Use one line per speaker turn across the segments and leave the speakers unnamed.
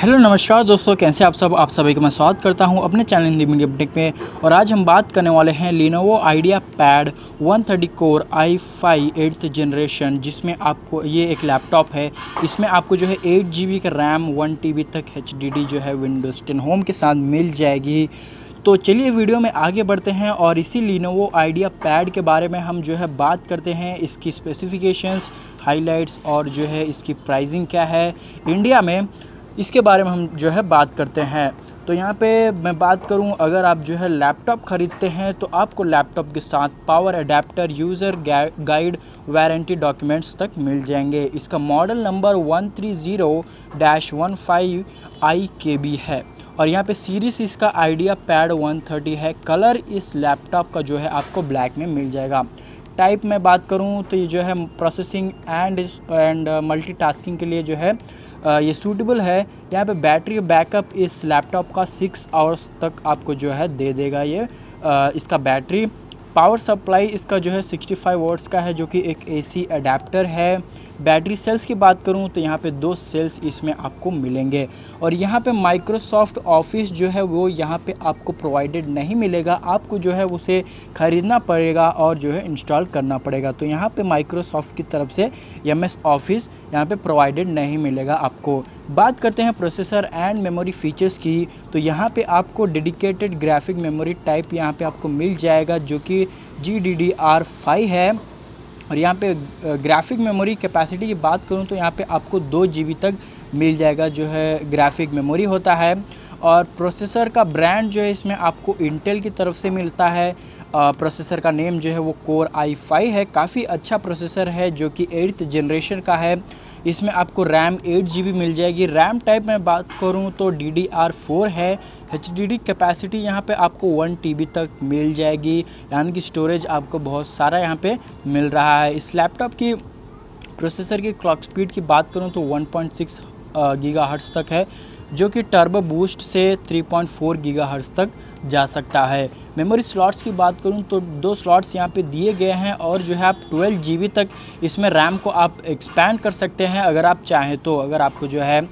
Hello नमस्कार दोस्तों, कैसे आप सभी का मैं स्वागत करता हूं अपने चैनल हिंदी मीडिया अपडेट में। और आज हम बात करने वाले हैं Lenovo IdeaPad 130 core i5 8th generation, जिसमें आपको ये एक लैपटॉप है। इसमें आपको जो है 8 GB का रैम 1 TB तक HDD जो है विंडोज़ 10 होम के साथ मिल जाएगी। तो चलिए वीडियो में आगे बढ़ते हैं और इसी Lenovo IdeaPad के बारे में हम जो है बात करते हैं। इसकी स्पेसिफिकेशंस, हाइलाइट्स और जो है इसकी प्राइसिंग क्या है इंडिया में, इसके बारे में हम जो है बात करते हैं। तो यहाँ पे मैं बात करूँ, अगर आप जो है लैपटॉप ख़रीदते हैं तो आपको लैपटॉप के साथ power adapter, user guide, warranty documents तक मिल जाएंगे। इसका मॉडल नंबर 130-15 IKB है और यहाँ पे सीरीज़ इसका IdeaPad 130 है। कलर इस लैपटॉप का जो है आपको ब्लैक में मिल जाएगा। टाइप में बात करूँ तो ये जो है प्रोसेसिंग एंड मल्टीटास्किंग के लिए जो है ये सूटेबल है। यहाँ पे बैटरी बैकअप इस लैपटॉप का 6 आवर्स तक आपको जो है दे देगा ये इसका बैटरी। पावर सप्लाई इसका जो है 65 वॉट्स का है, जो कि एक AC अडेप्टर है। बैटरी सेल्स की बात करूं तो यहाँ पे 2 सेल्स इसमें आपको मिलेंगे। और यहाँ पे माइक्रोसॉफ्ट ऑफिस जो है वो यहाँ पे आपको प्रोवाइडेड नहीं मिलेगा, आपको जो है उसे ख़रीदना पड़ेगा और जो है इंस्टॉल करना पड़ेगा। तो यहाँ पे माइक्रोसॉफ्ट की तरफ से MS ऑफिस यहाँ पे प्रोवाइडेड नहीं मिलेगा आपको। बात करते हैं प्रोसेसर एंड मेमोरी फीचर्स की, तो यहाँ पे आपको डेडिकेटेड ग्राफिक मेमोरी टाइप यहाँ पे आपको मिल जाएगा, जो कि GDDR5 है। और यहाँ पे ग्राफिक मेमोरी कैपेसिटी की बात करूँ तो यहाँ पे आपको 2 GB तक मिल जाएगा, जो है ग्राफिक मेमोरी होता है। और प्रोसेसर का ब्रांड जो है इसमें आपको इंटेल की तरफ से मिलता है। प्रोसेसर का नेम जो है वो कोर i5 है। काफ़ी अच्छा प्रोसेसर है, जो कि 8th जनरेशन का है। इसमें आपको रैम 8 GB मिल जाएगी। रैम टाइप में बात करूँ तो DDR4 है। HDD कैपेसिटी यहाँ पे आपको 1 TB तक मिल जाएगी, यानी कि स्टोरेज आपको बहुत सारा यहाँ पे मिल रहा है। इस लैपटॉप की प्रोसेसर की क्लॉक स्पीड की बात करूँ तो 1.6 गीगाहर्ट्ज़ तक है, जो कि टर्बो बूस्ट से 3.4 गीगाहर्ट्ज़ तक जा सकता है। मेमोरी स्लॉट्स की बात करूं तो 2 स्लॉट्स यहाँ पे दिए गए हैं और जो है आप 12 GB तक इसमें रैम को आप एक्सपैंड कर सकते हैं अगर आप चाहें तो। अगर आपको जो है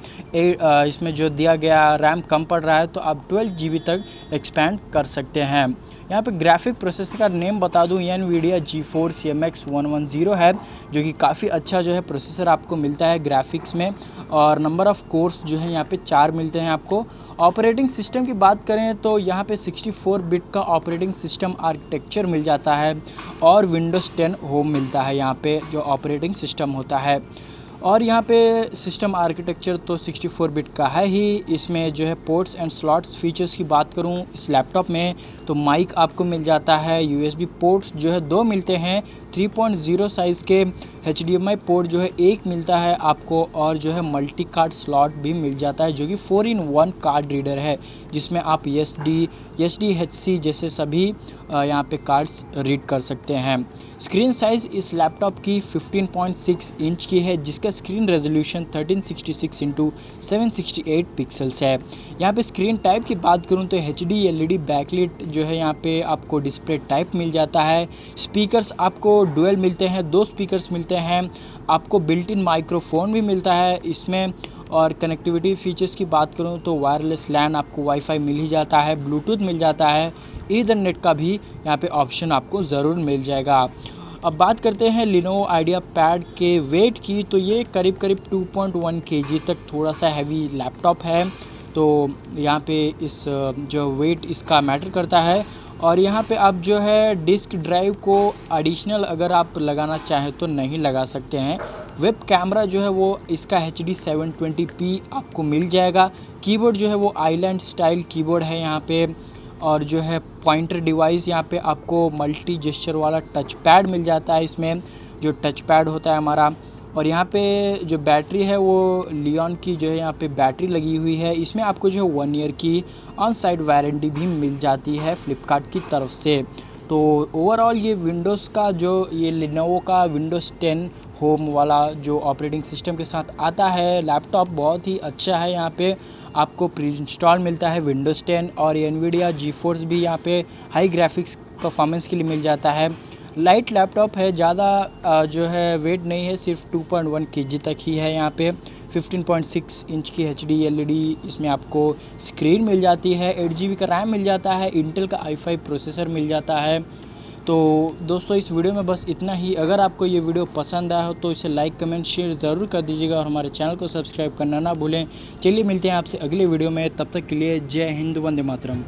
इसमें जो दिया गया रैम कम पड़ रहा है तो आप 12 GB तक एक्सपैंड कर सकते हैं। यहाँ पे ग्राफिक प्रोसेसर का नेम बता दूँ, NVIDIA GeForce MX 110 है, जो कि काफ़ी अच्छा जो है प्रोसेसर आपको मिलता है ग्राफिक्स में। और नंबर ऑफ़ कोर्स जो है यहाँ पे 4 मिलते हैं आपको। ऑपरेटिंग सिस्टम की बात करें तो यहाँ पे 64 बिट का ऑपरेटिंग सिस्टम आर्किटेक्चर मिल जाता है और विंडोज़ 10 होम मिलता है यहाँ पे जो ऑपरेटिंग सिस्टम होता है। और यहाँ पे सिस्टम आर्किटेक्चर तो 64 बिट का है ही। इसमें जो है पोर्ट्स एंड स्लॉट्स फीचर्स की बात करूँ इस लैपटॉप में तो माइक आपको मिल जाता है। USB पोर्ट्स जो है 2 मिलते हैं। 3.0 साइज़ के HDMI पोर्ट जो है 1 मिलता है आपको, और जो है मल्टी कार्ड स्लॉट भी मिल जाता है, जो कि 4-in-1 कार्ड रीडर है, जिसमें आप SDHC जैसे सभी यहाँ पे कार्ड्स रीड कर सकते हैं। स्क्रीन साइज़ इस लैपटॉप की 15.6 इंच की है, जिसका स्क्रीन रेजोल्यूशन 1366x768 पिक्सल्स है। यहाँ पे स्क्रीन टाइप की बात करूँ तो HD LED बैकलिट जो है यहाँ पे आपको डिस्प्ले टाइप मिल जाता है। स्पीकर्स आपको डुअल मिलते हैं, 2 स्पीकर्स मिलते हैं आपको। बिल्ट इन माइक्रोफोन भी मिलता है इसमें। और कनेक्टिविटी फीचर्स की बात करूँ तो वायरलेस LAN आपको वाईफाई मिल ही जाता है, ब्लूटूथ मिल जाता है, ईथरनेट का भी यहाँ पे ऑप्शन आपको ज़रूर मिल जाएगा। अब बात करते हैं Lenovo IdeaPad के वेट की, तो ये करीब 2.1 kg तक थोड़ा सा हैवी लैपटॉप है। तो यहाँ पे इस जो वेट इसका मैटर करता है। और यहाँ पे आप जो है डिस्क ड्राइव को एडिशनल अगर आप लगाना चाहें तो नहीं लगा सकते हैं। वेब कैमरा जो है वो इसका HD 720p आपको मिल जाएगा। कीबोर्ड जो है वो आइलैंड स्टाइल कीबोर्ड है यहाँ पे। और जो है पॉइंटर डिवाइस यहाँ पे आपको मल्टी जेस्चर वाला टच पैड मिल जाता है इसमें, जो टच पैड होता है हमारा। और यहाँ पे जो बैटरी है वो लियोन की जो है यहाँ पे बैटरी लगी हुई है। इसमें आपको जो है 1 ईयर की ऑन साइट वारंटी भी मिल जाती है फ्लिपकार्ट की तरफ से। तो ओवरऑल ये विंडोज़ का जो ये Lenovo का विंडोज़ 10 होम वाला जो ऑपरेटिंग सिस्टम के साथ आता है लैपटॉप बहुत ही अच्छा है। यहाँ पे आपको प्री इंस्टॉल मिलता है विंडोज़ 10 और NVIDIA GeForce भी यहाँ पे हाई ग्राफिक्स परफॉर्मेंस के लिए मिल जाता है। लाइट लैपटॉप है, ज़्यादा जो है वेट नहीं है, सिर्फ 2.1 kg तक ही है यहाँ पे। 15.6 इंच की HD LED इसमें आपको स्क्रीन मिल जाती है, 8 GB का रैम मिल जाता है, इंटेल का i5 प्रोसेसर मिल जाता है। तो दोस्तों इस वीडियो में बस इतना ही। अगर आपको ये वीडियो पसंद आया हो तो इसे लाइक कमेंट शेयर ज़रूर कर दीजिएगा और हमारे चैनल को सब्सक्राइब करना ना भूलें। चलिए मिलते हैं आपसे अगले वीडियो में, तब तक के लिए जय हिंद, वंदे मातरम।